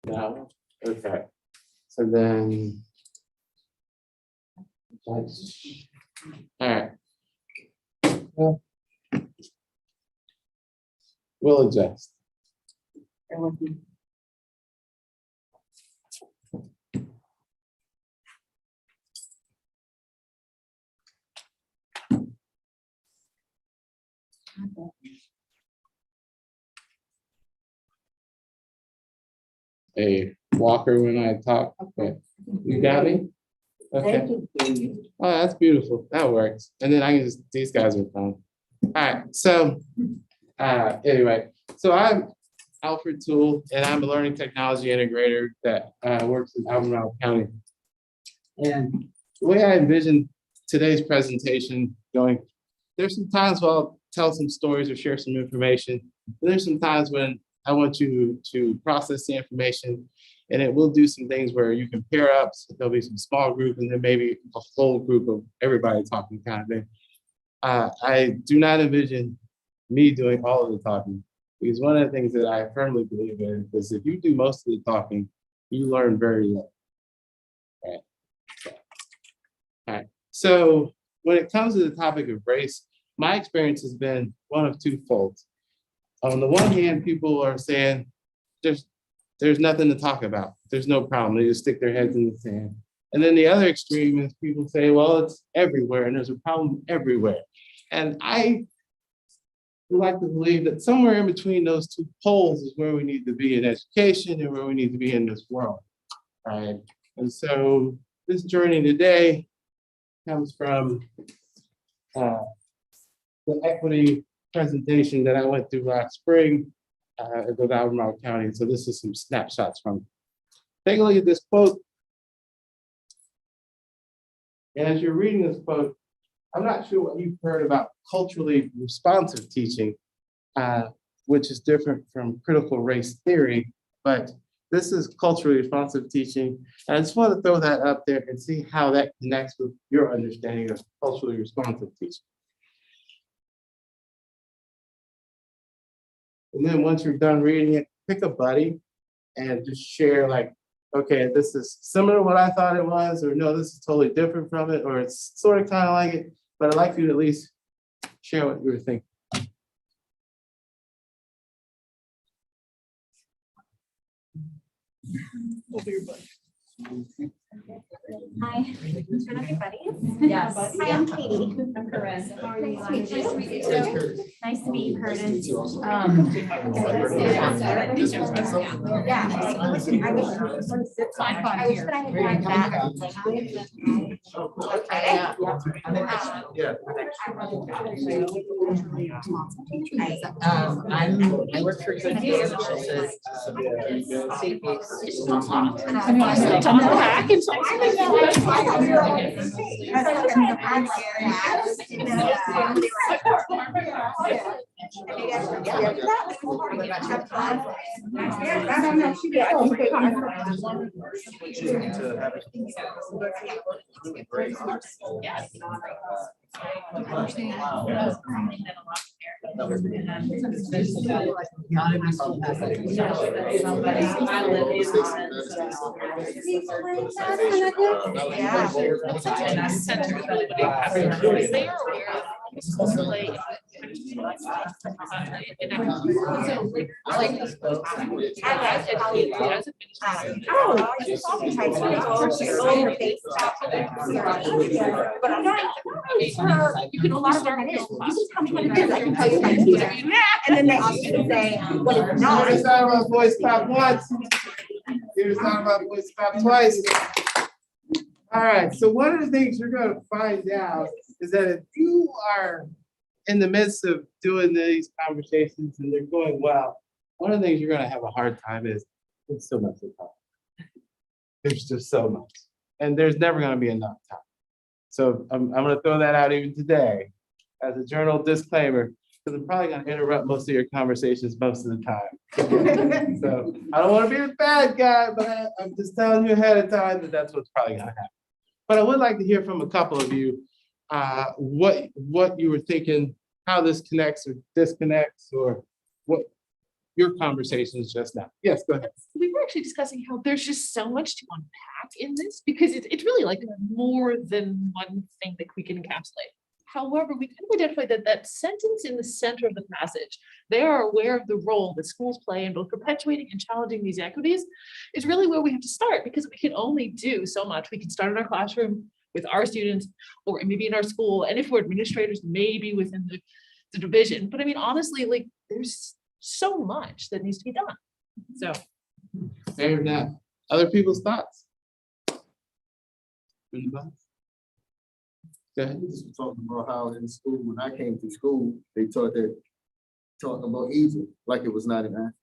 No? Okay. So then, all right. Well, we'll adjust. A walker when I talk. Okay. You got me? Okay. Oh, that's beautiful. That works. And then I can just, these guys are fun. All right. So anyway, so I'm Alfred Toole, and I'm a learning technology integrator that works in Albemarle County. And the way I envision today's presentation going, there's some times where I'll tell some stories or share some information. But there's some times when I want you to process the information, and it will do some things where you can pair up. So there'll be some small group, and then maybe a whole group of everybody talking kind of thing. I do not envision me doing all of the talking, because one of the things that I firmly believe in is if you do most of the talking, you learn very little. All right. So when it comes to the topic of race, my experience has been one of two folds. On the one hand, people are saying there's nothing to talk about. There's no problem. They just stick their heads in the sand. And then the other extreme is people say, well, it's everywhere and there's a problem everywhere. And I would like to believe that somewhere in between those two poles is where we need to be in education and where we need to be in this world, right? And so this journey today comes from the equity presentation that I went through last spring with Albemarle County. So this is some snapshots from it. Take a look at this quote. And as you're reading this quote, I'm not sure what you've heard about culturally responsive teaching, which is different from critical race theory, but this is culturally responsive teaching. And I just want to throw that up there and see how that connects with your understanding of culturally responsive teaching. And then once you're done reading it, pick a buddy and just share like, okay, this is similar to what I thought it was, or no, this is totally different from it, or it's sort of kind of like it, but I'd like you to at least share what you were thinking. Over your butt. Hi, can everybody? Yes. Hi, I'm Katie. I'm Corinne. How are you? Nice to meet you. Nice to meet you, Curtis. Yeah. I wish that I had had that. I work for And then they also say, what is not? Here's talking about voice pop once. Here's talking about voice pop twice. All right, so one of the things you're going to find out is that if you are in the midst of doing these conversations and they're going well, one of the things you're going to have a hard time is there's so much to talk. There's just so much. And there's never going to be enough time. So I'm going to throw that out even today as a journal disclaimer, because I'm probably going to interrupt most of your conversations most of the time. So I don't want to be the bad guy, but I'm just telling you ahead of time that that's what's probably going to happen. But I would like to hear from a couple of you what you were thinking, how this connects or disconnects, or your conversations just now. Yes, go ahead. We were actually discussing how there's just so much to unpack in this because it's really like more than one thing that we can encapsulate. However, we kind of identified that that sentence in the center of the passage, they are aware of the role that schools play in both perpetuating and challenging these equities, is really where we have to start, because we can only do so much. We can start in our classroom with our students, or maybe in our school, and if we're administrators, maybe within the division. But I mean, honestly, like there's so much that needs to be done. So Fair enough. Other people's thoughts? Anybody? Go ahead. Just talking about how in school, when I came to school, they talking about Egypt like it was not an Africa.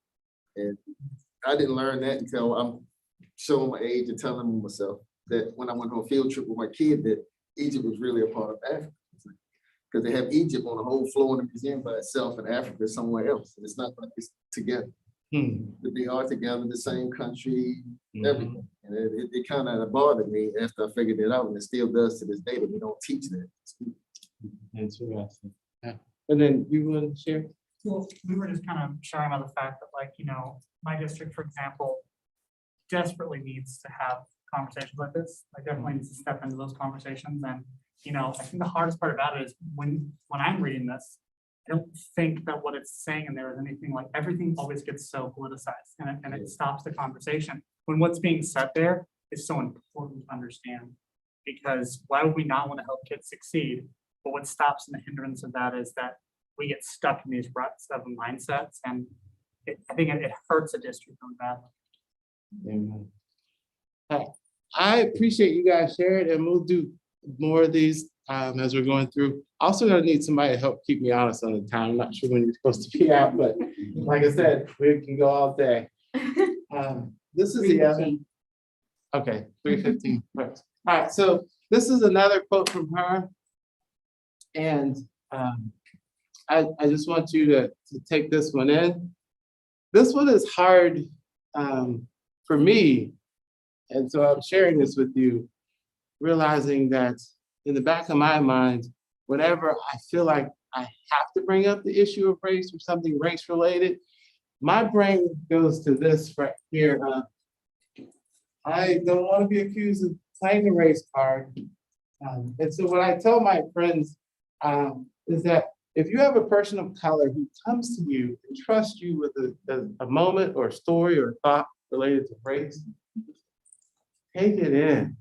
And I didn't learn that until I'm showing my age and telling myself that when I went on a field trip with my kid, that Egypt was really a part of Africa. Because they have Egypt on the whole floor in the museum by itself, and Africa is somewhere else. And it's not like it's together. But they are together, the same country, everything. And it kind of bothered me after I figured it out, and it still does to this day, that we don't teach that. Interesting. Yeah. And then you want to share? Well, we were just kind of sharing about the fact that, like, you know, my district, for example, desperately needs to have conversations like this. Like, definitely needs to step into those conversations. And, you know, I think the hardest part about it is when I'm reading this, I don't think that what it's saying in there is anything. Like, everything always gets so politicized, and it stops the conversation. When what's being said there is so important to understand, because why would we not want to help kids succeed? But what stops and the hindrance of that is that we get stuck in these ruts of mindsets, and I think it hurts a district on that. Amen. All right. I appreciate you guys sharing, and we'll do more of these as we're going through. Also gonna need somebody to help keep me honest on the time. I'm not sure when you're supposed to be out, but like I said, we can go all day. This is the other. Okay, 3:15. All right, so this is another quote from her. And I just want you to take this one in. This one is hard for me. And so I'm sharing this with you, realizing that in the back of my mind, whenever I feel like I have to bring up the issue of race or something race related, my brain goes to this right here. I don't want to be accused of playing the race card. And so what I tell my friends is that if you have a person of color who comes to you and trusts you with a moment or a story or a thought related to race, take it in.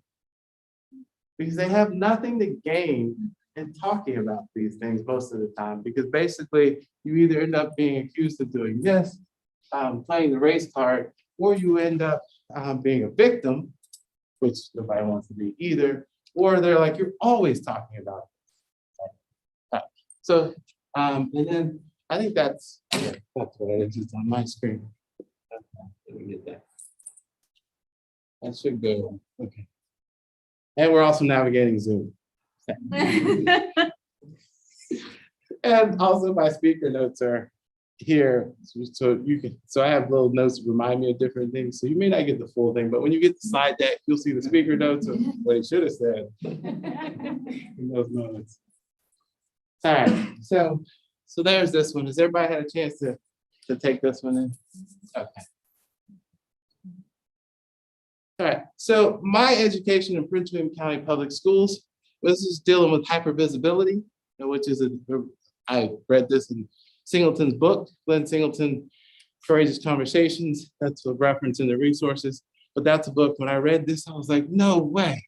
Because they have nothing to gain in talking about these things most of the time, because basically you either end up being accused of doing this, playing the race card, or you end up being a victim, which nobody wants to be either, or they're like, you're always talking about it. So, and then I think that's what it is, just on my screen. Let me get that. That should go, okay. And we're also navigating Zoom. And also my speaker notes are here, so you can. So I have little notes to remind me of different things. So you may not get the full thing, but when you get the slide deck, you'll see the speaker notes of what he should have said in those moments. All right, so there's this one. Has everybody had a chance to take this one in? Okay. All right, so my education in Prince William County Public Schools, this is dealing with hypervisibility, which is I read this in Singleton's book, Glenn Singleton, Courageous Conversations. That's a reference in the resources, but that's a book. When I read this, I was like, no way.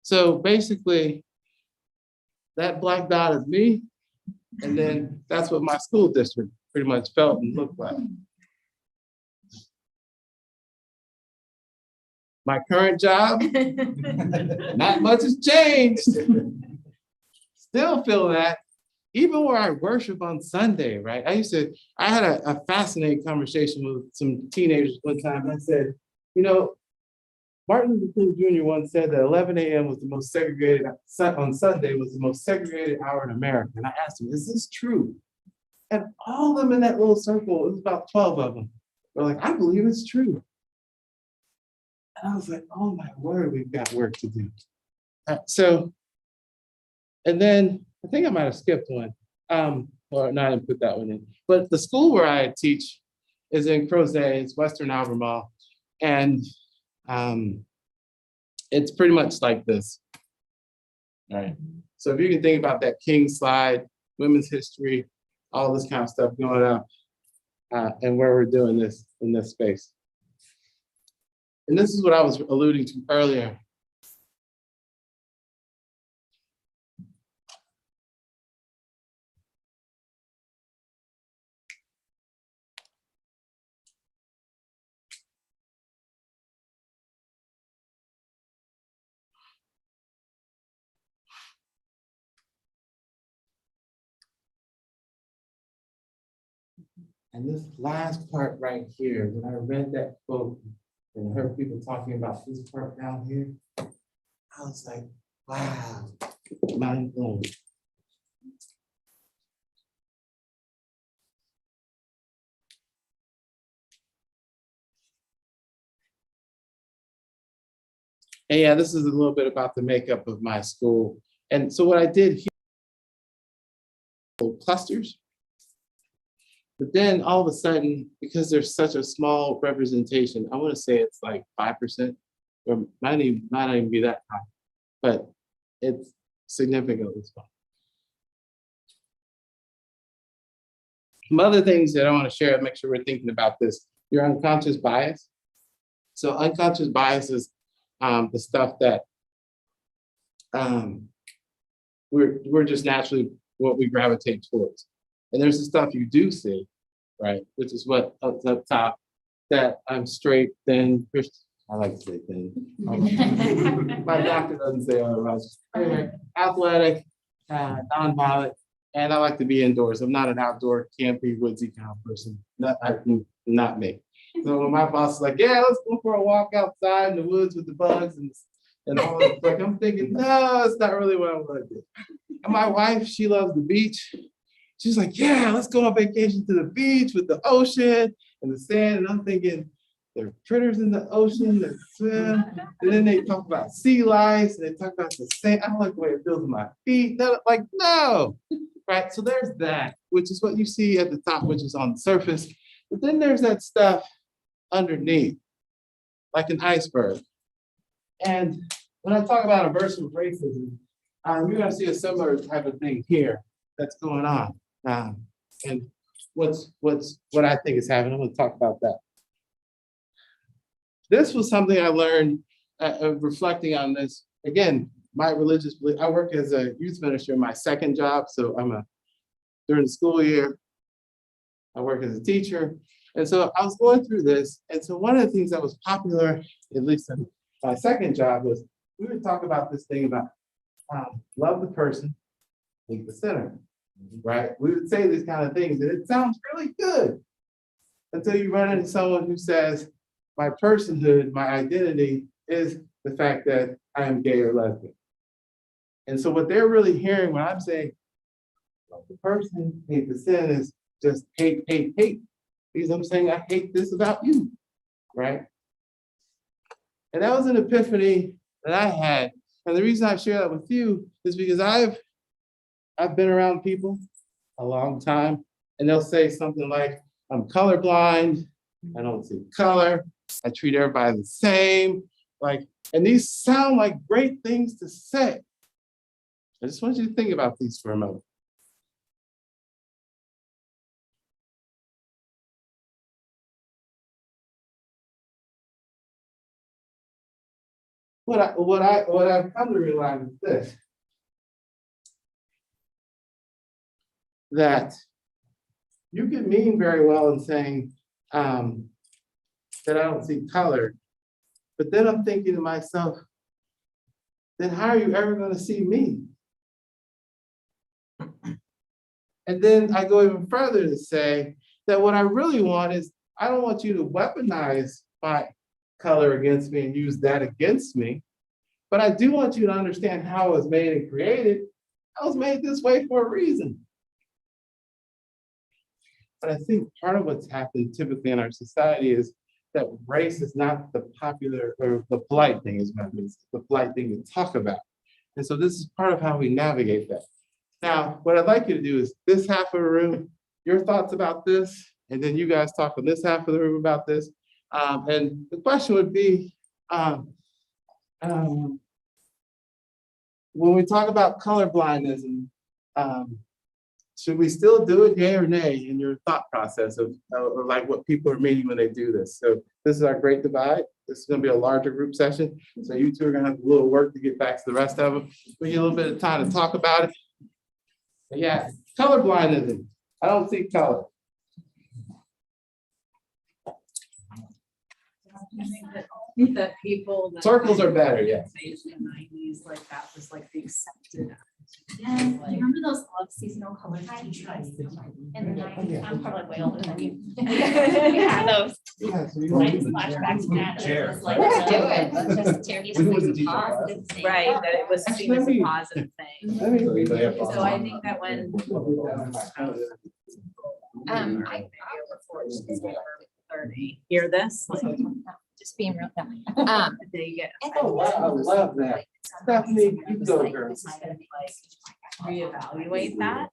So basically, that black dot is me, and then that's what my school district pretty much felt and looked like. My current job, not much has changed. Still feel that, even where I worship on Sunday, right? I had a fascinating conversation with some teenagers one time. I said, you know, Martin Luther King Jr. once said that 11 a.m. was the most segregated, on Sunday was the most segregated hour in America. And I asked him, is this true? And all of them in that little circle, it was about 12 of them, were like, I believe it's true. And I was like, oh my word, we've got work to do. And then I think I might have skipped one. Or no, I didn't put that one in. But the school where I teach, is in Crozet, it's Western Albemarle. And it's pretty much like this. All right. So if you can think about that King slide, women's history, all this kind of stuff going up, and where we're doing this in this space. And this is what I was alluding to earlier. And this last part right here, when I read that quote and heard people talking about this part down here, I was like, wow, mind blown. And yeah, this is a little bit about the makeup of my school. And so what I did here, clusters. But then all of a sudden, because there's such a small representation, I want to say it's like 5%, or might not even be that high, but it's significantly small. Some other things that I want to share to make sure we're thinking about this, your unconscious bias. So unconscious bias is the stuff that we're just naturally what we gravitate towards. And there's the stuff you do see, right? Which is what up top, that I'm straight, thin, Christian. I like to say thin. My doctor doesn't say otherwise. Anyway, athletic, nonviolent, and I like to be indoors. I'm not an outdoor, campy, woodsy kind of person. Not me. So when my boss is like, yeah, let's go for a walk outside in the woods with the bugs and all that, like I'm thinking, no, it's not really what I want to do. And my wife, she loves the beach. She's like, yeah, let's go on vacation to the beach with the ocean and the sand. And I'm thinking, there are critters in the ocean that swim. And then they talk about sea lice and they talk about the sand. I don't like the way it feels in my feet. They're like, no. Right. So there's that, which is what you see at the top, which is on the surface. But then there's that stuff underneath, like an iceberg. And when I talk about subversive racism, you're going to see a similar type of thing here that's going on. And what I think is happening, I'm going to talk about that. This was something I learned reflecting on this. Again, my religious belief, I work as a youth minister in my second job. So during the school year, I work as a teacher. And so I was going through this. And so one of the things that was popular, at least in my second job, was we would talk about this thing about love the person, hate the sinner, right? We would say these kind of things and it sounds really good until you run into someone who says, my personhood, my identity is the fact that I am gay or lesbian. And so what they're really hearing when I'm saying, love the person, hate the sin is just hate, hate, hate. Because I'm saying I hate this about you, right? And that was an epiphany that I had. And the reason I share that with you is because I've been around people a long time, and they'll say something like, I'm colorblind, I don't see color, I treat everybody the same. And these sound like great things to say. I just want you to think about these for a moment. What I've come to realize is this, that you can mean very well in saying that I don't see color, but then I'm thinking to myself, then how are you ever going to see me? And then I go even further to say that what I really want is, I don't want you to weaponize my color against me and use that against me. But I do want you to understand how I was made and created. I was made this way for a reason. But I think part of what's happened typically in our society is that race is not the popular or the polite thing, is what it means, the polite thing to talk about. And so this is part of how we navigate that. Now, what I'd like you to do is this half of the room, your thoughts about this and then you guys talk on this half of the room about this. And the question would be, when we talk about colorblindism, should we still do it, yay or nay, in your thought process of like what people are meaning when they do this? So this is our great divide. This is gonna be a larger group session. So you two are gonna have a little work to get back to the rest of them. We get a little bit of time to talk about it. But yeah, colorblindism. I don't see color. That people. that Circles are better, yeah. in the 90s, like that was like the accepted. Yeah, you remember those love seasonal color teachers in the 90s? I'm probably way older than you. Yeah, those Yeah, so you nice flashbacks to that. It was like, Let's do it. Let's just take a positive thing. Right, that it was seen as a positive thing. Let me- So I think that when. I 30, hear this, like, just being real. they get Oh, wow, I love that. Stephanie, you go, girl. reevaluate that.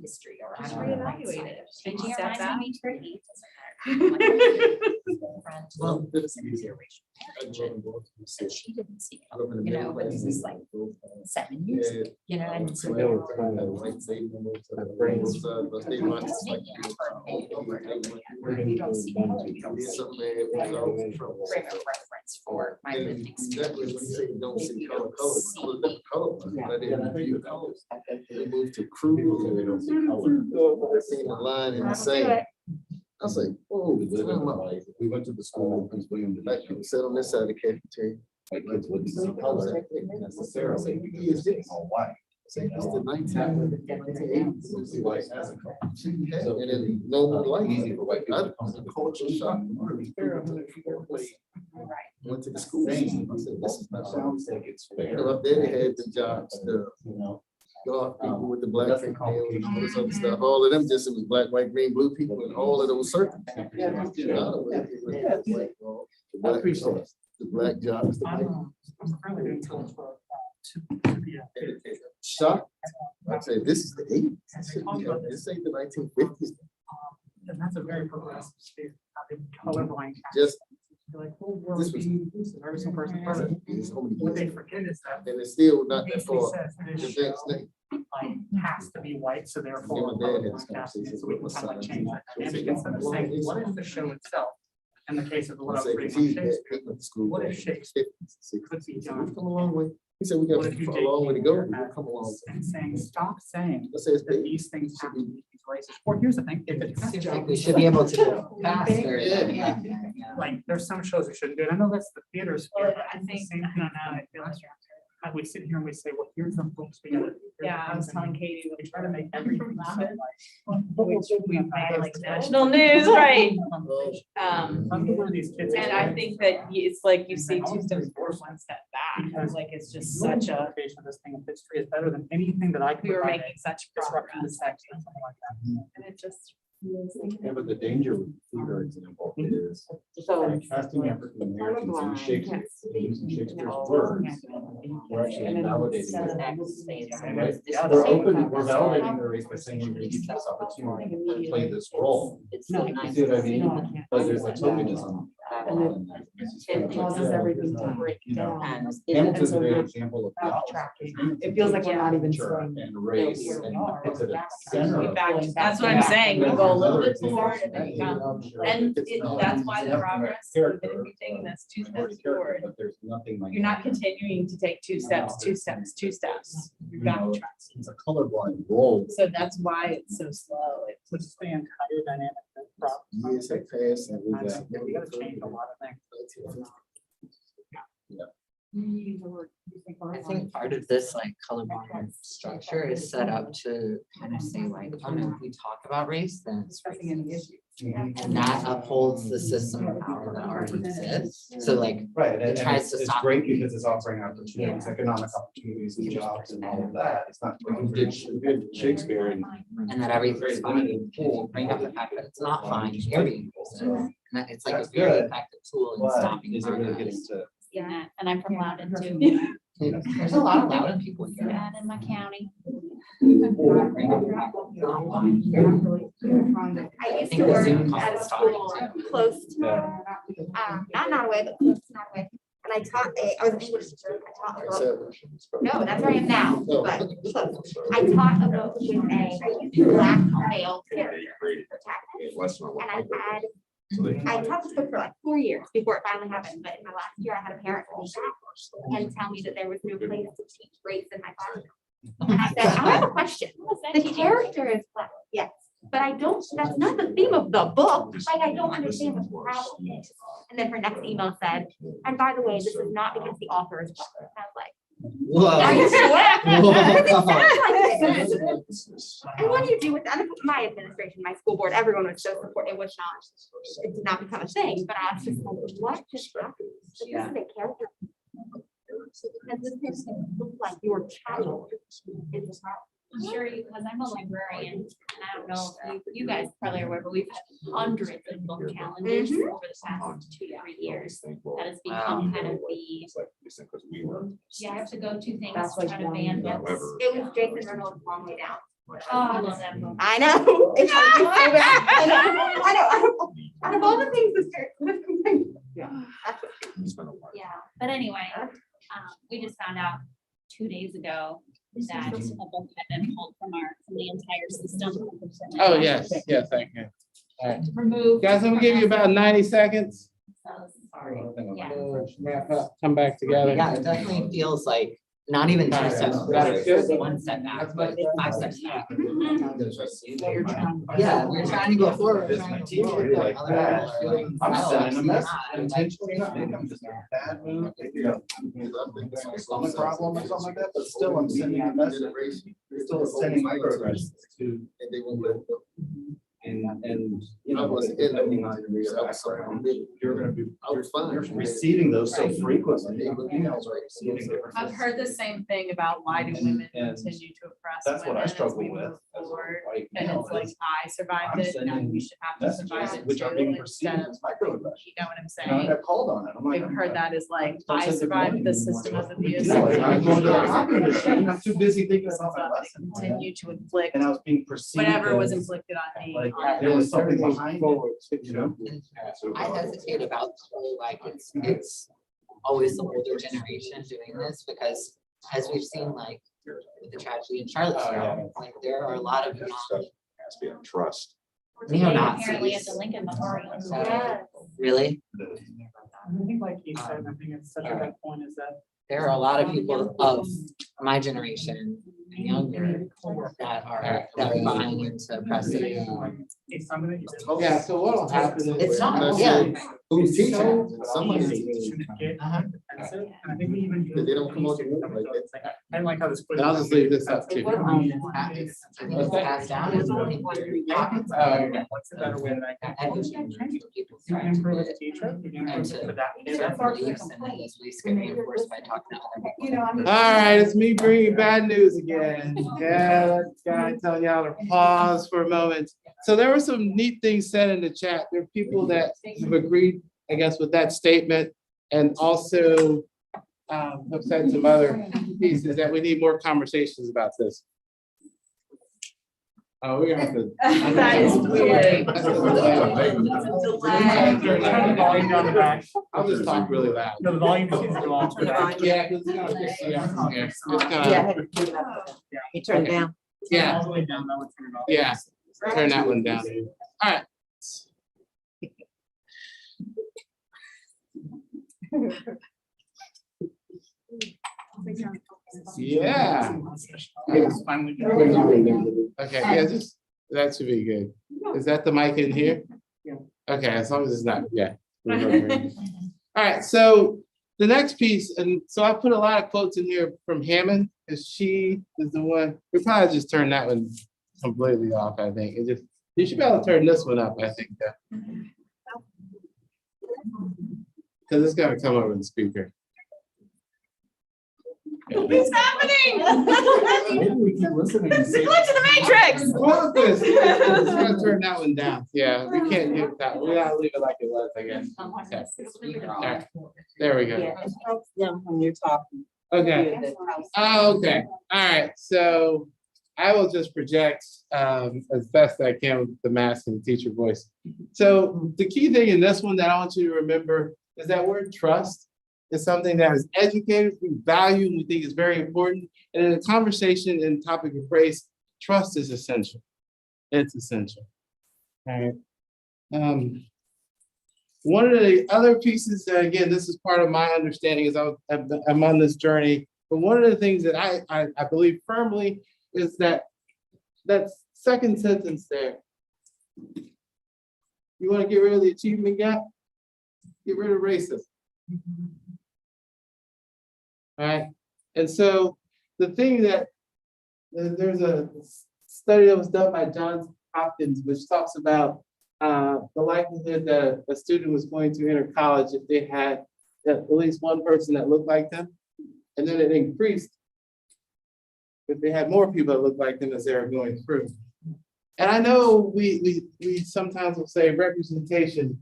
History or. Just reevaluate it. Take a step back. Well, this So she didn't see it, you know, but this is like 7 years, ago, you know, and so. You don't see color, you don't see frame of reference for my lived experience. They moved to cruise and they don't see color. I seen the line in the sand. I was like, oh, We went to the school, Prince William. like people sit on this side of the cafeteria. My kids wouldn't see color necessarily because it's all white. It's the 1980s. See white as a color. And then no one liked Easy it. for white I people. was a culture shock. Went to the school system. I said, this is not I how. don't think it's You fair. know, up there they had the jobs, the You know, dark people with the black fingernails and all this other stuff. All of them just, it was black, white, green, blue people and all of those circles. I appreciate it. The black jobs. the white- I'm currently doing tools for to be a Shock. I said, this is the eighties. This ain't the 1950s. and that's a very progressive state. Colorblind. Just, You're like, oh, we're this was- being inclusive, every single person. person. it's so many What they years. forget is that And it's still not that basically far. says The this next show thing. like has to be white, so therefore. Yeah, my dad had colorblind this casting, conversation so we can with my kind of like son. change that dynamic instead of saying, what is the show itself? In the case of what I I was said, reading 'cause on he had Shakespeare. taken to school. What back is in the Shakespeare? 50s, 60s. Could be He said, done. we've come a long way. He said, we got What if you a take long way to go. Shakespeare We've come a long way. and saying, stop saying I said, it's that big. these things have to be these races. Or here's the thing, if it's. Seems like we should be able to go faster. Yeah. Like, there's some shows we shouldn't do, and I know that's the theater's. Well, fear, but I it's the think- Same thing now, I feel like, we sit here and we say, well, here's the books we gotta. do, here's the Yeah, I was things," telling and Katie. We try to make everything. so, like, We've made like national news, right? Under one of these kids. And I think that it's like you see 2 steps forward, 1 step back. It's like it's just such a, Interpretation of this thing of history is better than anything that I could. we were provide. making such Disrupting the progress. text or something like that. And it just. Yeah, but the danger with theater example is So. casting African Americans in Shakespeare, using Shakespeare's words. We're actually invalidating their right? Yeah, We're open, we're validating their race by saying we're gonna give you this opportunity to play this role. No, You see what I mean? But there's a tokenism. It causes everything to break You know, down. Hamilton's a great example of the Tracking. opposite. It feels like we're not even Culture saying. and race and it's at the center of. That's what I'm saying. You go a little bit forward and then you come. And that's why the progress, even if you're taking this 2 steps forward, But there's nothing like. you're not continuing to take 2 steps, 2 steps, 2 steps. You're backtracking. It's a colorblind role. So that's why it's so slow. It's Which is the entire dynamic of the problem. Years have passed and we That's- got. We gotta change a lot of things. I think part of this like colorblind structure is set up to kind of say like, oh no, if we talk about race, then it's racist. And that upholds the system of power that already exists. So like, Right, It tries to it's stop great you. because it's offering opportunities, economic opportunities and jobs and all of that. It's not, we did Shakespeare and. and that everything's fine. You bring up the fact that it's not fine, you're being racist. And that it's like a That's very good. effective tool in But stopping is it really getting progress. to? Yeah, and I'm from Loudon too. There's a lot of loud people here. Bad in my county. I used think to the work Zoom call at a is starting school too. close to, not Nottaway, but close to Nottaway. And I taught, I was an English teacher, I taught about, no, that's where I am now, but close. I taught about with a black male character. And I taught this book for like 4 years before it finally happened, but in my last year, I had a parent come back and tell me that there was no place to teach race in my classroom. And I said, I have a question. The character is black, yes, but I don't, that's not the theme of the book. Like, I don't understand what the problem is. And then her next email said, and by the way, this is not because the author is black. And I was like, Whoa. are you sure? Because it Whoa. sounds like this. And what do you do with that? My administration, my school board, everyone was so supportive. It was not, it did not become a thing, but I was just like, what just happened? Like, this is a character. Because this person looks like your child. Is I'm sure you, because I'm a librarian, and I don't know if you guys probably are aware, but we've had hundreds of book challenges over the past 2 to 3 years. That has become kind of the, you have to go to things to try to ban books. It was Jason Reynolds' Long Way Down. Oh, I love that book. I know. It's so bad. I know. Out of all the things this character complained. Yeah, but anyway, we just found out 2 days ago that a book had been pulled from the entire system. Oh, yes, yes, thank you. All right, Removed. guys, I'm gonna give you about 90 seconds. So sorry. Yeah. Wrap up, come back together. Yeah, it definitely feels like not even 2 steps forward, Good. 1 step back, but 5 steps back. You're trying. Yeah, we're trying to go forward. we're trying to go forward, like, other people are like, I'm "Oh, sending a message not." intentionally, not maybe I'm just in a bad mood, maybe I'm having a stomach problem or something like that, but still I'm sending a message. Still sending my progress to, And they won't let it go. and, you know, depending on your background, you're gonna be, I was fine. you're receiving those so frequently. Emails are receiving different. I've heard the same thing about why do women And continue to oppress That's what women I as struggle we with. move forward. Like, And you know, it's like, I survived I'm it, now sending we should have to survive messages it which are too, being perceived instead of, as microaggressions. you know what I'm You know, I saying? got called on it. I'm like, I've heard that is like, Don't I send it to survived me. the system of abuse. Yeah, like, I'm going to the hockey machine, I'm too busy thinking about my lesson. Continue to inflict And I was being perceived. whatever was as, inflicted on me. Like, on there was something Everything's behind forward, it, you know? I hesitate about the whole, like, it's always the older generation doing this, because as we've seen, like, with the tragedy in Charlottesville, like, there are a lot of Has to be on trust. Apparently at neo-Nazis. the Lincoln Memorial. Yes. Really? I think like you said, I think it's such a good point is that There are a lot of people of my generation and younger that are buying into precedent. it's something that you did. Yeah, so what'll happen is. It's not, That's yeah. it. Who's teaching? So Somebody's easy teaching. to get Uh-huh. defensive, and I think we even do. They don't come out to work like that. It's like, I didn't like how this. And I'll just leave this up too. I think it's passed down as one of the pockets. What's the better way that I can? And people You try can improve to as a teacher, you can and improve to for that. beliefs and then those beliefs get reinforced by talking to other people. All right, it's me bringing bad news again. Yeah, that guy telling y'all to pause for a moment. So there were some neat things said in the chat. There are people that have agreed, I guess, with that statement, and also have said some other pieces that we need more conversations about this. Oh, we're gonna have to. That is weird. That's a delay. Turn the volume down the back. I'll just talk really loud. No, the volume just needs to go off. to the back. Yeah, 'cause it's gonna piss me off. Yeah, it's gonna- You turn Okay. down. Yeah, All the way down, that would turn it off. yeah, turn that one down. All right. Yeah. It's finally. Okay, yeah, just, that should be good. Is that the mic in here? Yeah. Okay, as long as it's not, yeah. All right, so the next piece, and so I put a lot of quotes in here from Hammond, because she is the one, we probably just turned that one completely off, I think. It just, you should be able to turn this one up, I think, though. Because it's gonna come over the speaker. What's happening? Maybe we keep listening and see. Glitch in the matrix. What is this? It's gonna turn that one down. Yeah, we can't do that. We gotta leave it like it was, I guess. Okay. All right, there we go. Them when you're talking. Okay. Oh, okay. All right. So I will just project as best I can with the mask and teacher voice. So the key thing in this one that I want you to remember is that word trust is something that is educated, we value, and we think is very important. And in a conversation and topic of race, trust is essential. It's essential. All right. One of the other pieces that, again, this is part of my understanding as I'm on this journey, but one of the things that I believe firmly is that second sentence there. You want to get rid of the achievement gap? Get rid of racism. All right. And so the thing that there's a study that was done by Johns Hopkins, which talks about the likelihood that a student was going to enter college if they had at least one person that looked like them. And then it increased if they had more people that looked like them as they were going through. And I know we sometimes will say representation,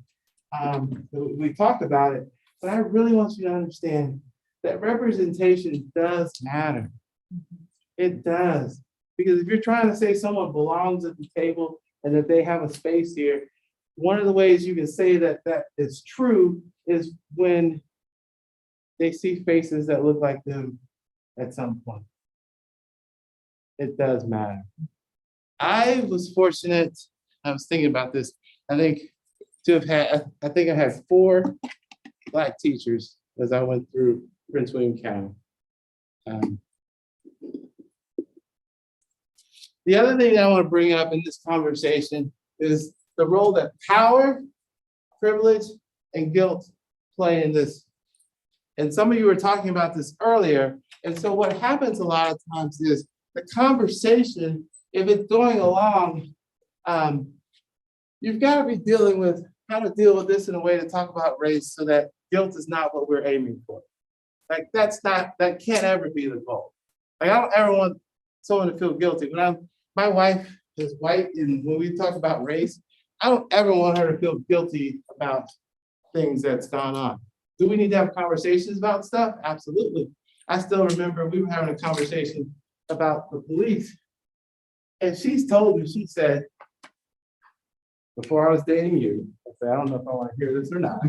we talk about it, but I really want you to understand that representation does matter. It does. Because if you're trying to say someone belongs at the table and that they have a space here, one of the ways you can say that that is true is when they see faces that look like them at some point. It does matter. I was fortunate, I was thinking about this, I think I had 4 Black teachers as I went through Prince William County. The other thing that I want to bring up in this conversation is the role that power, privilege, and guilt play in this. And some of you were talking about this earlier. And so what happens a lot of times is the conversation, if it's going along, you've got to be dealing with how to deal with this in a way to talk about race so that guilt is not what we're aiming for. Like that can't ever be the goal. Like I don't ever want someone to feel guilty. My wife is white, and when we talk about race, I don't ever want her to feel guilty about things that's gone on. Do we need to have conversations about stuff? Absolutely. I still remember we were having a conversation about the police, and she's told me, she said, before I was dating you, I said, I don't know if I want to hear this or not.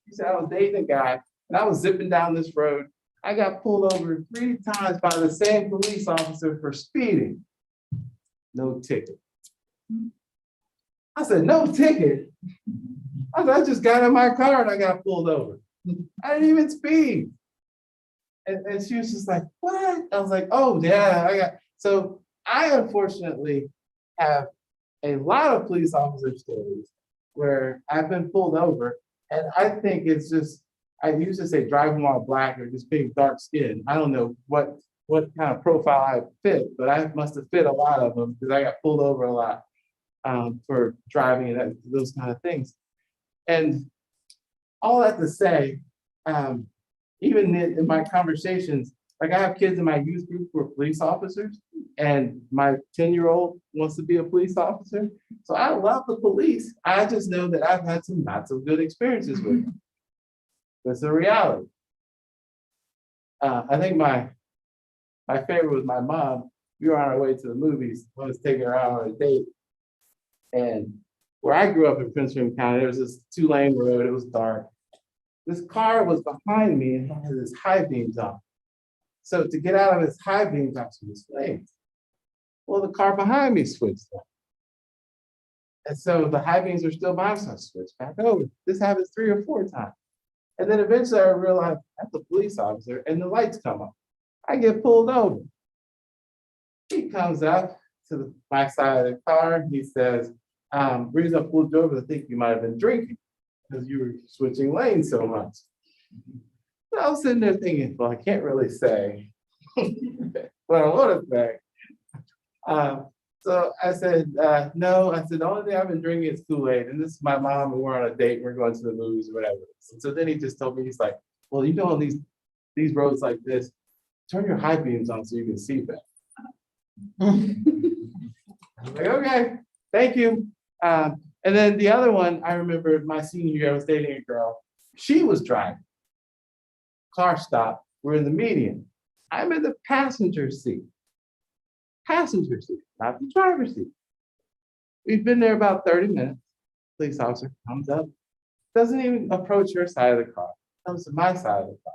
She said, I was dating a guy, and I was zipping down this road. I got pulled over 3 times by the same police officer for speeding. No ticket. I said, no ticket? I said, I just got in my car and I got pulled over. I didn't even speed. And she was just like, what? I was like, oh yeah, so I unfortunately have a lot of police officer stories where I've been pulled over, and I think it's just, I used to say driving while Black or just being dark skinned. I don't know what kind of profile I fit, but I must have fit a lot of them because I got pulled over a lot for driving and those kind of things. And all that to say, even in my conversations, like I have kids in my youth group who are police officers, and my 10-year-old wants to be a police officer. So I love the police. I just know that I've had some not so good experiences with them. That's the reality. I think my favorite was my mom. We were on our way to the movies. I was taking her out on a date. And where I grew up in Prince William County, there was this 2-lane road. It was dark. This car was behind me and had his high beams on. So to get out of his high beams, I switched lanes. Well, the car behind me switched lanes. And so the high beams are still behind, so I switched back over. This happens 3 or 4 times. And then eventually I realized that's a police officer, and the lights come on. I get pulled over. He comes up to my side of the car. He says, reason I pulled you over, I think you might have been drinking because you were switching lanes so much. So I was sitting there thinking, well, I can't really say what I want to say. So I said, no. I said, the only thing I've been drinking is Kool-Aid. And this is my mom, and we're on a date, and we're going to the movies or whatever. So then he just told me, he's like, well, you know, on these roads like this, turn your high beams on so you can see better. I was like, okay, thank you. And then the other one, I remember my senior year, I was dating a girl. She was driving. car stop. We're in the median. I'm in the passenger seat. Passenger seat, not the driver's seat. We've been there about 30 minutes. Police officer comes up, doesn't even approach your side of the car, comes to my side of the car.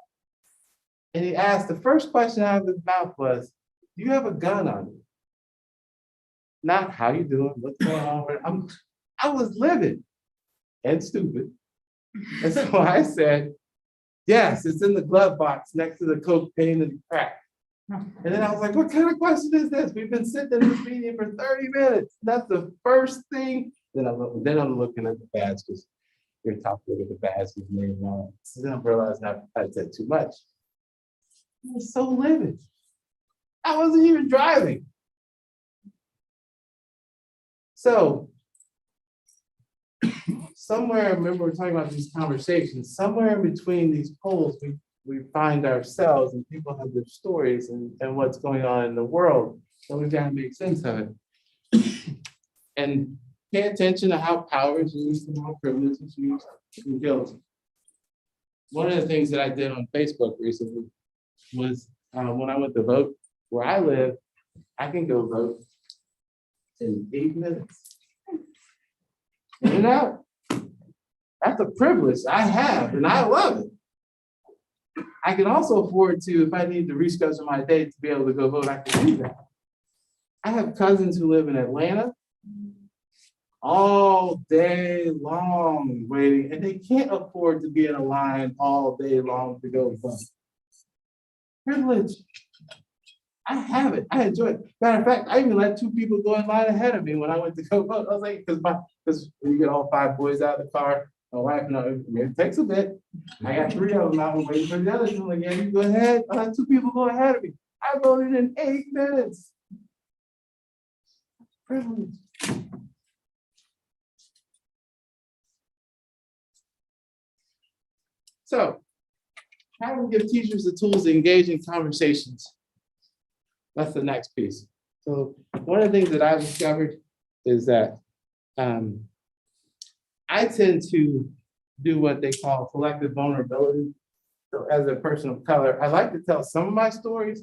And he asked, the first question out of his mouth was, do you have a gun on you? Not how you doing, what's going on. I was livid and stupid. And so I said, yes, it's in the glove box next to the cocaine and the crack. And then I was like, what kind of question is this? We've been sitting in this meeting for 30 minutes. That's the first thing. Then I'm looking at the badge because you're talking with the badge with me and all. So then I realized I said too much. I was so livid. I wasn't even driving. So somewhere, I remember we're talking about these conversations, somewhere in between these poles, we find ourselves and people have their stories and what's going on in the world. So we've got to make sense of it. And pay attention to how power is used and how privilege is used and guilt. One of the things that I did on Facebook recently was when I went to vote, where I live, I can go vote in 8 minutes. In and out. That's a privilege I have, and I love it. I can also afford to, if I need to reschedule my day to be able to go vote, I can do that. I have cousins who live in Atlanta all day long waiting, and they can't afford to be in a line all day long to go vote. Privilege. I have it. I enjoy it. Matter of fact, I even let 2 people go in line ahead of me when I went to go vote. I was like, because when you get all 5 boys out of the car, my wife, it takes a bit. I got 3 of them out waiting for the others. I'm like, yeah, you go ahead. I let 2 people go ahead of me. I voted in 8 minutes. Privilege. So, how do we give teachers the tools to engage in conversations? That's the next piece. So one of the things that I've discovered is that I tend to do what they call collective vulnerability. So as a person of color, I like to tell some of my stories,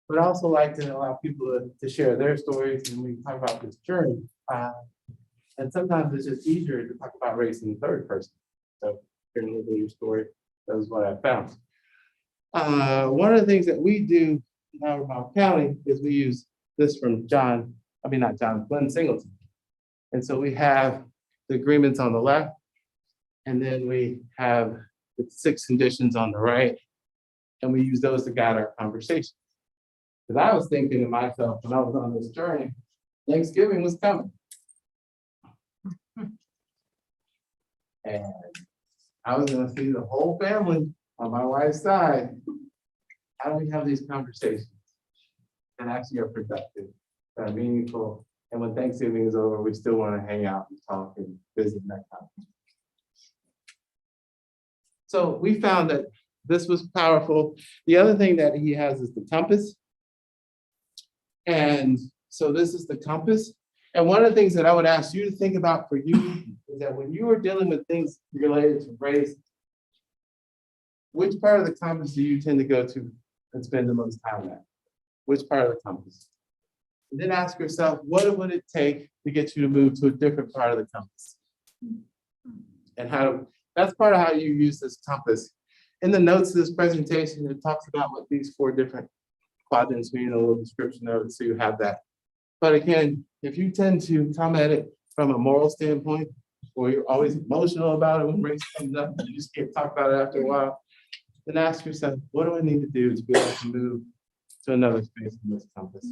but I also like to allow people to share their stories and we talk about this journey. And sometimes it's just easier to talk about race in the third person. So here's a little bit of your story. That was what I found. One of the things that we do in Albemarle County is we use this from Glenn Singleton. And so we have the agreements on the left, and then we have the 6 conditions on the right, and we use those to guide our conversation. Because I was thinking to myself when I was on this journey, Thanksgiving was coming. And I was gonna see the whole family on my wife's side. How do we have these conversations that actually are productive, that are meaningful, and when Thanksgiving is over, we still want to hang out and talk and visit that kind of thing. So we found that this was powerful. The other thing that he has is the compass. And so this is the compass. And one of the things that I would ask you to think about for you is that when you are dealing with things related to race, which part of the compass do you tend to go to and spend the most time at? Which part of the compass? And then ask yourself, what would it take to get you to move to a different part of the compass? And that's part of how you use this compass. In the notes of this presentation, it talks about what these 4 different quadrants mean, a little description of it, so you have that. But again, if you tend to come at it from a moral standpoint, or you're always emotional about it when race comes up, and you just can't talk about it after a while, then ask yourself, what do I need to do to be able to move to another space in this compass?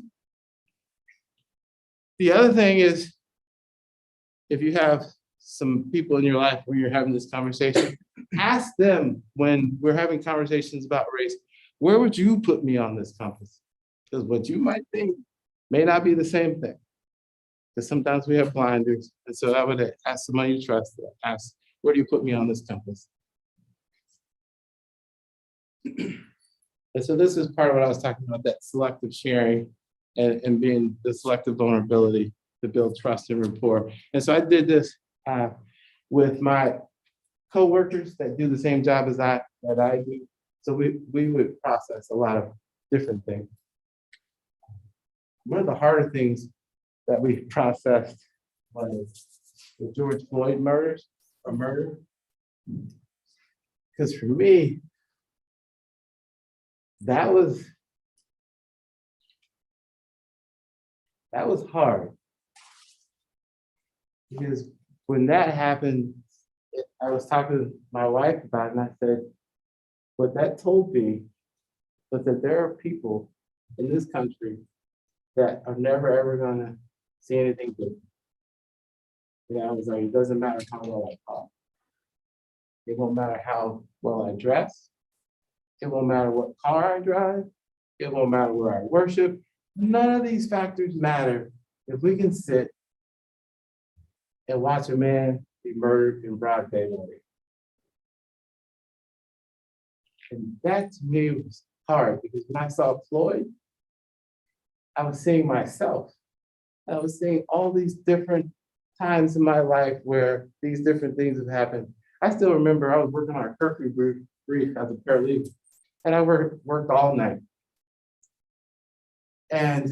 The other thing is, if you have some people in your life where you're having this conversation, ask them when we're having conversations about race, where would you put me on this compass? Because what you might think may not be the same thing. Because sometimes we have blinders. And so I would ask somebody you trust, ask, where do you put me on this compass? And so this is part of what I was talking about, that selective sharing and being the selective vulnerability to build trust and rapport. And so I did this with my coworkers that do the same job as that I do. So we would process a lot of different things. One of the harder things that we processed was the George Floyd murder. Because for me, that was hard. Because when that happened, I was talking to my wife about it, and I said, what that told me was that there are people in this country that are never ever gonna see anything good. Yeah, I was like, it doesn't matter how well I talk. It won't matter how well I dress. It won't matter what car I drive. It won't matter where I worship. None of these factors matter if we can sit and watch a man be murdered in broad daylight. And that to me was hard because when I saw Floyd, I was seeing myself. I was seeing all these different times in my life where these different things have happened. I still remember I was working on a curfew brief as a paralegal, and I worked all night. And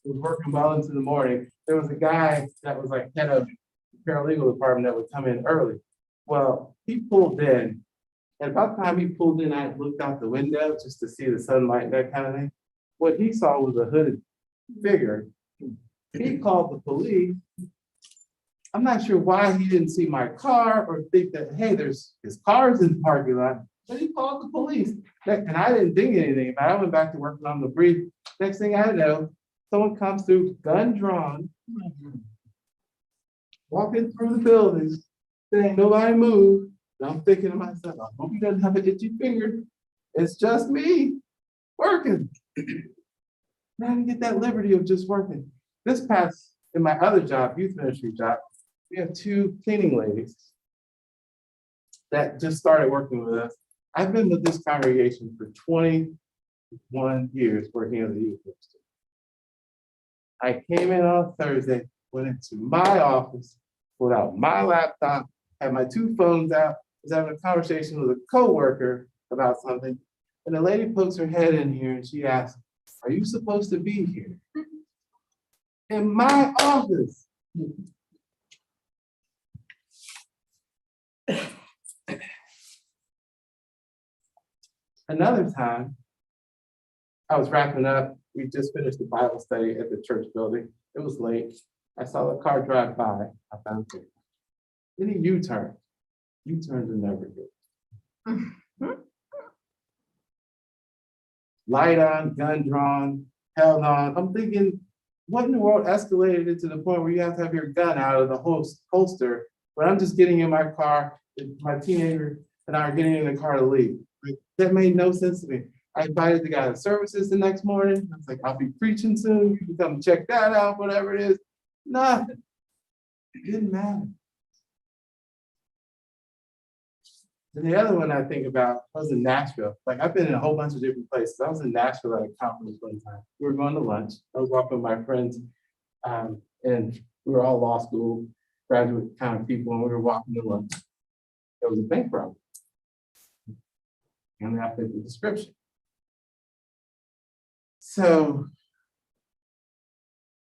was working well into the morning. There was a guy that was like head of the paralegal department that would come in early. Well, he pulled in, and about the time he pulled in, I looked out the window just to see the sunlight and that kind of thing. What he saw was a hooded figure. He called the police. I'm not sure why he didn't see my car or think that, hey, there's his car's in the parking lot, but he called the police. And I didn't think anything about it. I went back to working on the brief. Next thing I know, someone comes through, gun drawn, walking through the building, saying, nobody move. And I'm thinking to myself, I hope he doesn't have an itchy finger. It's just me working. Now I didn't get that liberty of just working. This past, in my other job, youth ministry job, we have 2 cleaning ladies that just started working with us. I've been with this congregation for 21 years working as a youth minister. I came in on Thursday, went into my office, pulled out my laptop, had my 2 phones out, was having a conversation with a coworker about something, and the lady pokes her head in here and she asks, are you supposed to be here? In my office. Another time, I was wrapping up. We just finished the Bible study at the church building. It was late. I saw the car drive by. I found it. Then he U-turned. U-turns are never good. Light on, gun drawn, held on. I'm thinking, what in the world escalated it to the point where you have to have your gun out of the holster when I'm just getting in my car, my teenager and I are getting in the car to leave? Like, that made no sense to me. I invited the guy to services the next morning. I was like, I'll be preaching soon. You can come check that out, whatever it is. Nothing. It didn't matter. And the other one I think about was in Nashville. Like, I've been in a whole bunch of different places. I was in Nashville at a conference one time. We were going to lunch. I was walking with my friends, and we were all law school graduate kind of people, and we were walking to lunch. There was a bank robbery. And I fit the description. So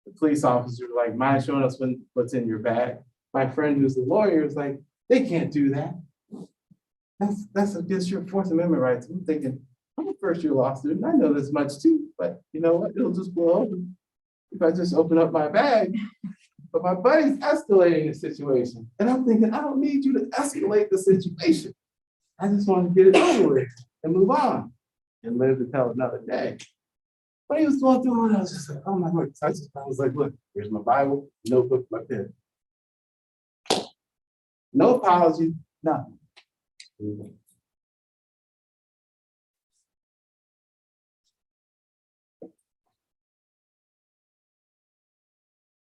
the police officer was like, mind showing us what's in your bag? My friend who's a lawyer is like, they can't do that. That's against your Fourth Amendment rights. I'm thinking, I'm a first-year law student. I know this much too, but you know what? It'll just blow over if I just open up my bag. But my buddy's escalating the situation. And I'm thinking, I don't need you to escalate the situation. I just want to get it over with and move on and live to tell another day. When he was going through it, I was just like, oh my God. So I was like, look, here's my Bible, notebook, my pen. No apology, nothing.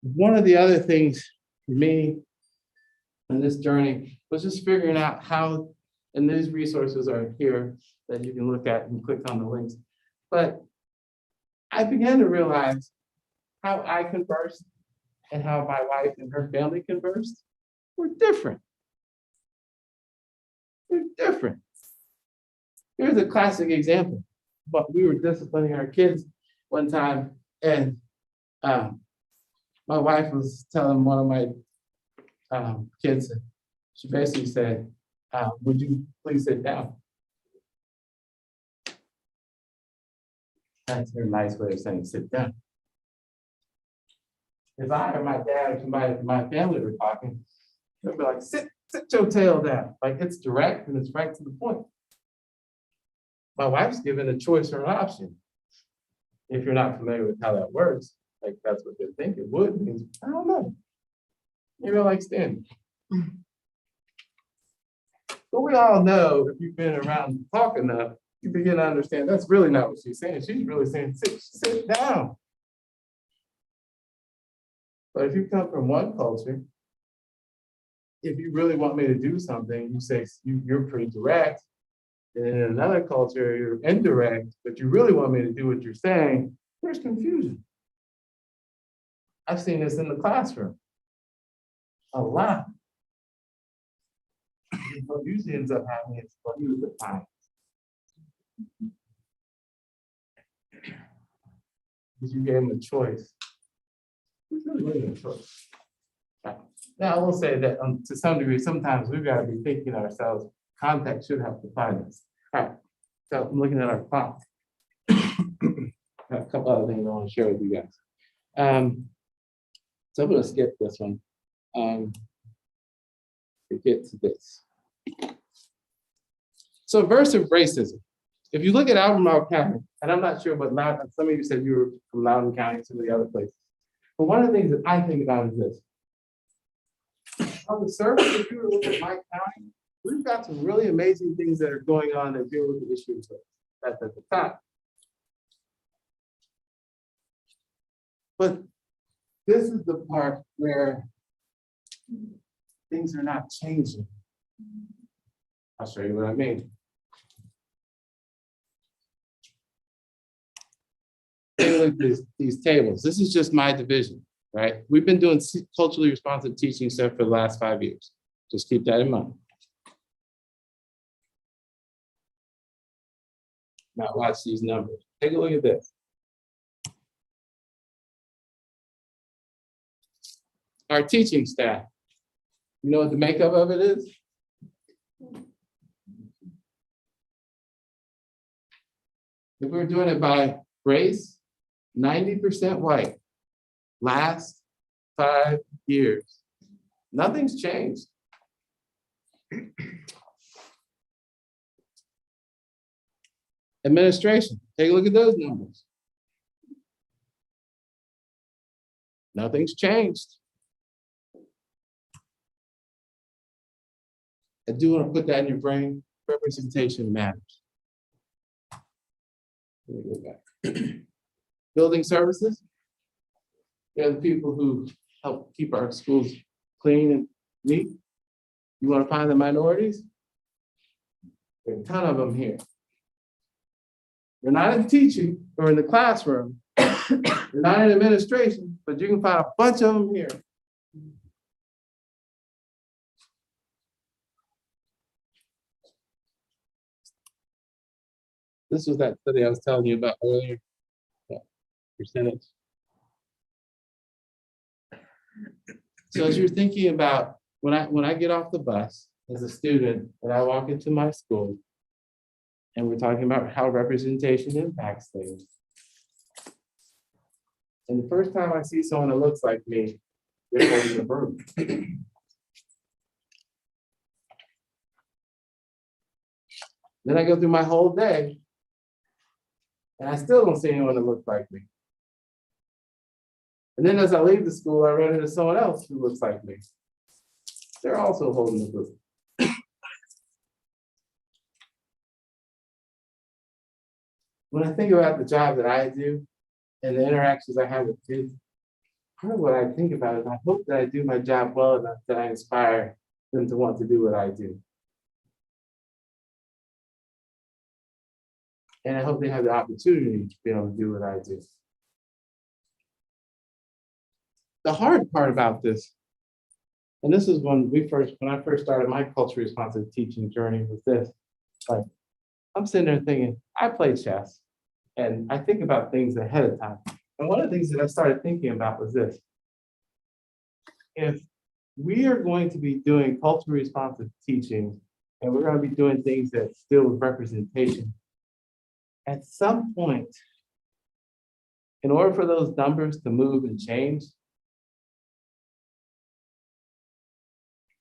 One of the other things for me in this journey was just figuring out how, and these resources are here that you can look at and click on the links. But I began to realize how I conversed and how my wife and her family conversed were different. They're different. Here's a classic example. But we were disciplining our kids one time, and my wife was telling one of my kids, she basically said, would you please sit down? That's her nice way of saying sit down. If I or my dad or somebody from my family were talking, they'd be like, sit your tail down. Like, it's direct and it's right to the point. My wife's given a choice or an option. If you're not familiar with how that works, like that's what they think it would, means, I don't know. Maybe I like standing. But we all know, if you've been around the talk enough, you begin to understand that's really not what she's saying. She's really saying, sit down. But if you come from one culture, if you really want me to do something, you say you're pretty direct. And in another culture, you're indirect, but you really want me to do what you're saying, there's confusion. I've seen this in the classroom a lot. What usually ends up happening is what you define. Because you gave them a choice. It's really really a choice. Now, I will say that to some degree, sometimes we've got to be thinking ourselves, context should have defined this. All right, so I'm looking at our clock. Got a couple other things I want to share with you guys. So I'm going to skip this one to get to this. Subversive racism. If you look at Albemarle County, and I'm not sure what Loudon, some of you said you were from Loudoun County, some of the other places. But one of the things that I think about is this. On the surface, if you were to look at my county, we've got some really amazing things that are going on that deal with the issues that's at the top. But this is the part where things are not changing. I'll show you what I mean. Take a look at these tables. This is just my division, right? We've been doing culturally responsive teaching stuff for the last 5 years. Just keep that in mind. Now watch these numbers. Take a look at this. Our teaching staff. You know what the makeup of it is? If we're doing it by race, 90% white. Last 5 years. Nothing's changed. Administration, take a look at those numbers. Nothing's changed. I do want to put that in your brain. Representation matters. Let me go back. Building services. They're the people who help keep our schools clean and neat. You want to find the minorities? There are a ton of them here. They're not in teaching or in the classroom. They're not in administration, but you can find a bunch of them here. This was that study I was telling you about earlier. Percentage. So as you're thinking about when I get off the bus as a student and I walk into my school, and we're talking about how representation impacts things. And the first time I see someone that looks like me, they're holding the broom. Then I go through my whole day, and I still don't see anyone that looks like me. And then as I leave the school, I run into someone else who looks like me. They're also holding the broom. When I think about the job that I do and the interactions I have with kids, part of what I think about is I hope that I do my job well enough that I inspire them to want to do what I do. And I hope they have the opportunity to be able to do what I do. The hard part about this, and this is when I first started my culturally responsive teaching journey, was this. Like, I'm sitting there thinking, I play chess and I think about things ahead of time. And one of the things that I started thinking about was this. If we are going to be doing culturally responsive teaching and we're going to be doing things that deal with representation, at some point, in order for those numbers to move and change,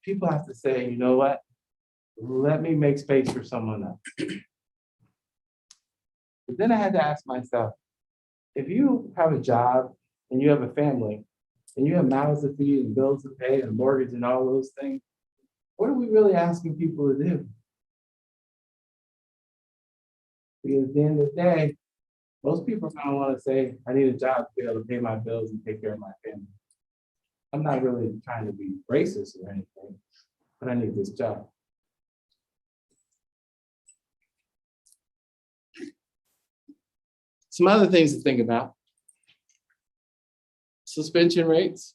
people have to say, you know what? Let me make space for someone else. But then I had to ask myself, if you have a job and you have a family and you have mouths to feed and bills to pay and a mortgage and all those things, what are we really asking people to do? Because at the end of the day, most people are gonna want to say, I need a job to be able to pay my bills and take care of my family. I'm not really trying to be racist or anything, but I need this job. Some other things to think about. Suspension rates.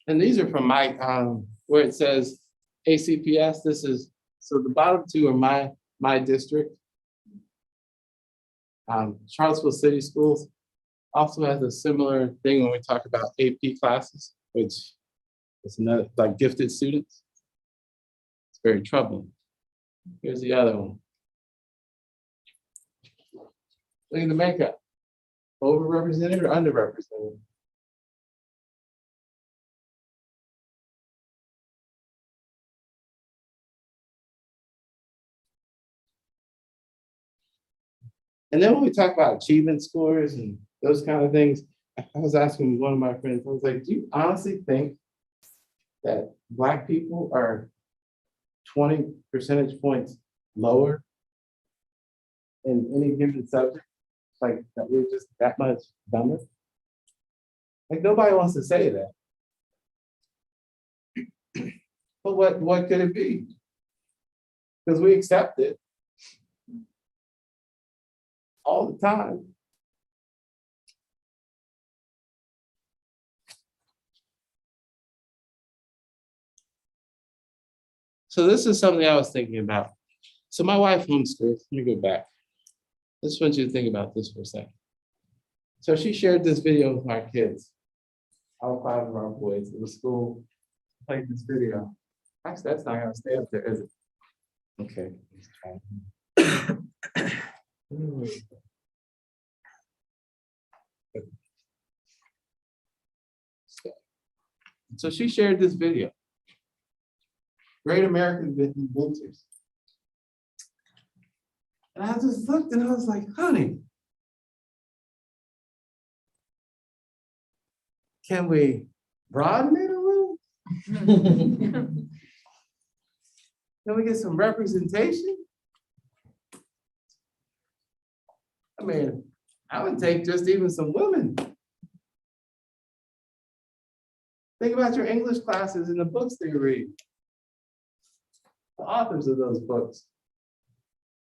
And these are from my, where it says ACPS, this is, so the bottom two are my district. Charlottesville City Schools also has a similar thing when we talk about AP classes, which is another, like gifted students. It's very troubling. Here's the other one. Look at the makeup. Overrepresented or underrepresented? And then when we talk about achievement scores and those kind of things, I was asking one of my friends, I was like, do you honestly think that Black people are 20 percentage points lower in any given subject? Like that we're just that much dumber? Like nobody wants to say that. But what could it be? Because we accept it all the time. So this is something I was thinking about. So my wife homeschools. Let me go back. I just want you to think about this for a second. So she shared this video with my kids. All 5 of our boys in the school played this video. Actually, that's not gonna stay up there, is it? Okay. So she shared this video. Great American Inventors. And I just looked and I was like, honey, can we broaden it a little? Can we get some representation? I mean, I would take just even some women. Think about your English classes and the books they read. The authors of those books.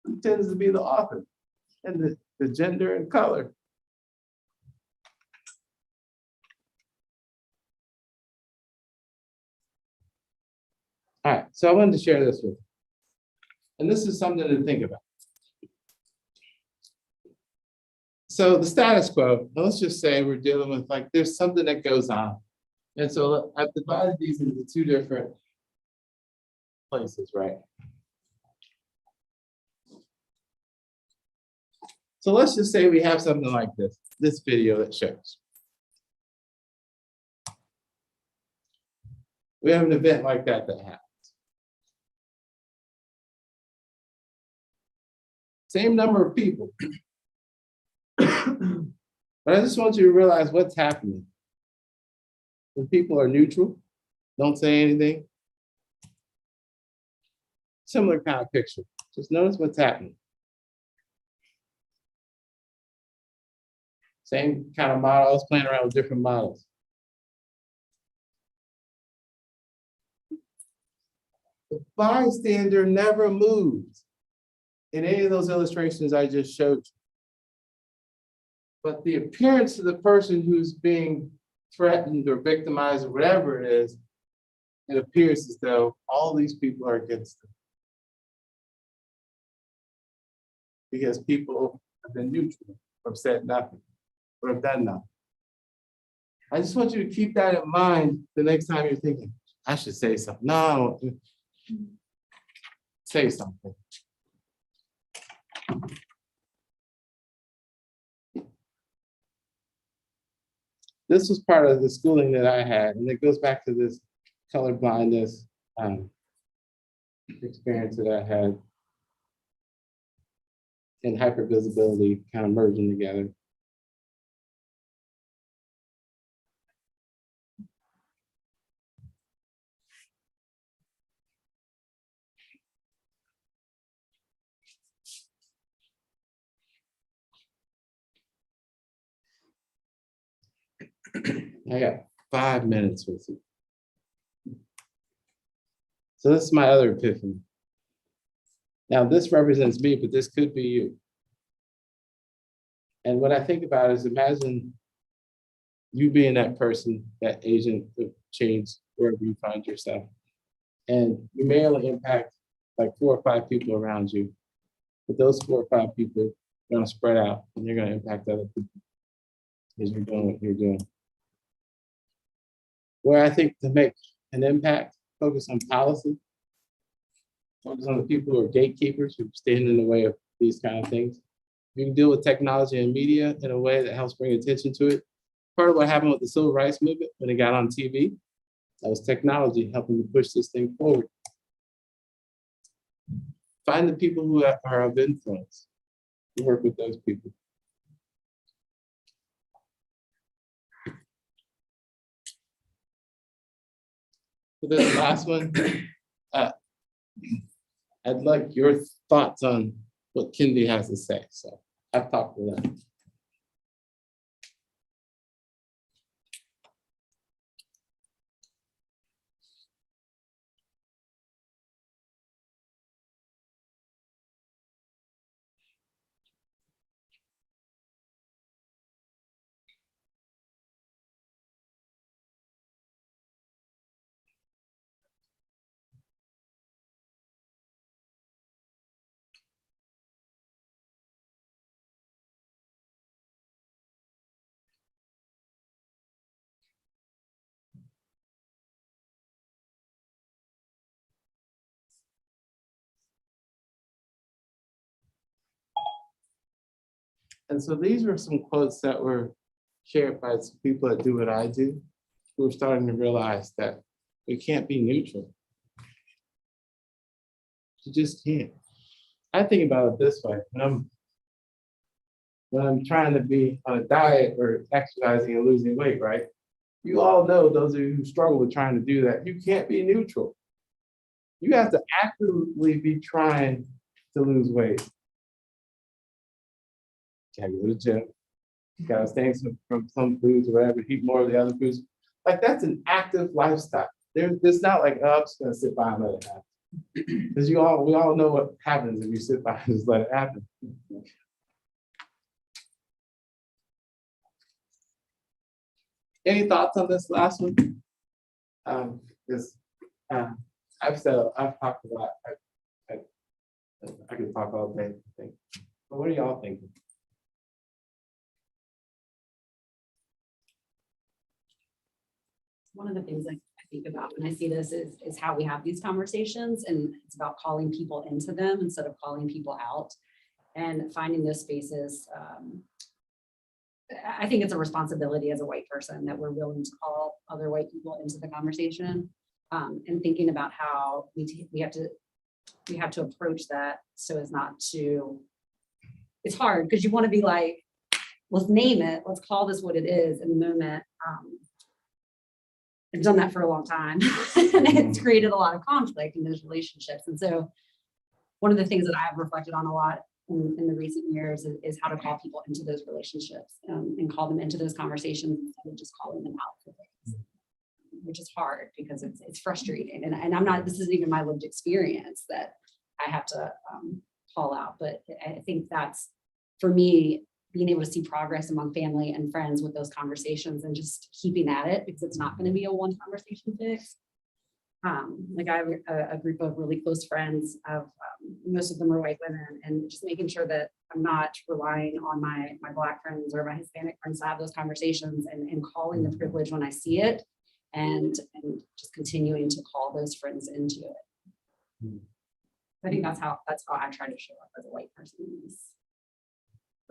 Who tends to be the author? And the gender and color. All right, so I wanted to share this with you. And this is something to think about. So the status quo, let's just say we're dealing with like, there's something that goes on. And so I've divided these into 2 different places, right? So let's just say we have something like this video that shows. We have an event like that happens. Same number of people. But I just want you to realize what's happening. When people are neutral, don't say anything. Similar kind of picture. Just notice what's happening. Same kind of model. I was playing around with different models. The bystander never moves in any of those illustrations I just showed you. But the appearance of the person who's being threatened or victimized or whatever it is it appears as though all these people are against them. Because people have been neutral, or said nothing, or have done nothing. I just want you to keep that in mind the next time you're thinking, I should say something. No, say something. This was part of the schooling that I had, and it goes back to this color blindness experience that I had, and hypervisibility kind of merging together. I got 5 minutes with you. So this is my other epiphany. Now this represents me, but this could be you. And what I think about is, imagine you being that person, that agent of change wherever you find yourself. And you may only impact like 4 or 5 people around you, but those 4 or 5 people are gonna spread out and you're gonna impact other people as you're doing what you're doing. Where I think to make an impact, focus on policy, focus on the people who are gatekeepers who stand in the way of these kind of things. You can deal with technology and media in a way that helps bring attention to it. Part of what happened with the civil rights movement when it got on TV, that was technology helping to push this thing forward. Find the people who are of influence, work with those people. For this last one, I'd like your thoughts on what Kendi has to say. So I've talked to them. And so these were some quotes that were shared by some people that do what I do, who are starting to realize that we can't be neutral. You just can't. I think about it this way: when I'm trying to be on a diet or exercising and losing weight, right? You all know, those of you who struggle with trying to do that, you can't be neutral. You have to actively be trying to lose weight. You gotta go to the gym. You gotta abstain from some foods or whatever, eat more of the other foods. Like, that's an active lifestyle. It's not like, oh, I'm just gonna sit by and let it happen. Because we all know what happens if you sit by and just let it happen. Any thoughts on this last one? Because I've talked a lot. I could talk all day, I think. But what are y'all thinking? One of the things I think about when I see this is how we have these conversations, and it's about calling people into them instead of calling people out, and finding those spaces. I think it's a responsibility as a white person that we're willing to call other white people into the conversation, and thinking about how we have to approach that so as not to. It's hard because you want to be like, let's name it, let's call this what it is in the moment. I've done that for a long time, and it's created a lot of conflict in those relationships. And so one of the things that I've reflected on a lot in the recent years is how to call people into those relationships, and call them into those conversations instead of just calling them out for things, which is hard because it's frustrating. And I'm not, this isn't even my lived experience that I have to call out, but I think that's, for me, being able to see progress among family and friends with those conversations and just keeping at it, because it's not going to be a one conversation fix. Like I have a group of really close friends of, most of them are white women, and just making sure that I'm not relying on my Black friends or my Hispanic friends to have those conversations and calling the privilege when I see it, and just continuing to call those friends into it. I think that's how I try to show up as a white person in this.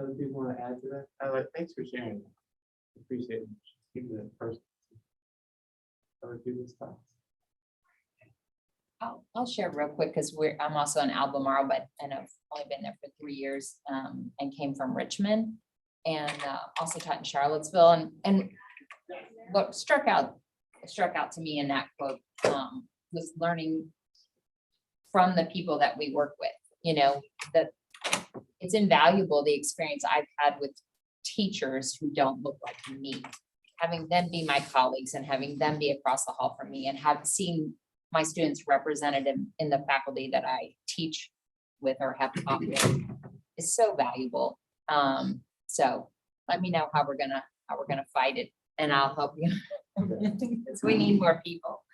Other people want to add to that? Thanks for sharing. Appreciate it. Keep it personal. Other people's thoughts. I'll share real quick because I'm also in Albemarle, but and I've only been there for 3 years and came from Richmond and also taught in Charlottesville. And what struck out to me in that quote was learning from the people that we work with. You know, that it's invaluable the experience I've had with teachers who don't look like me, having them be my colleagues and having them be across the hall from me, and have seen my students represented in the faculty that I teach with or have taught with is so valuable. So let me know how we're gonna fight it, and I'll help you. Because we need more people.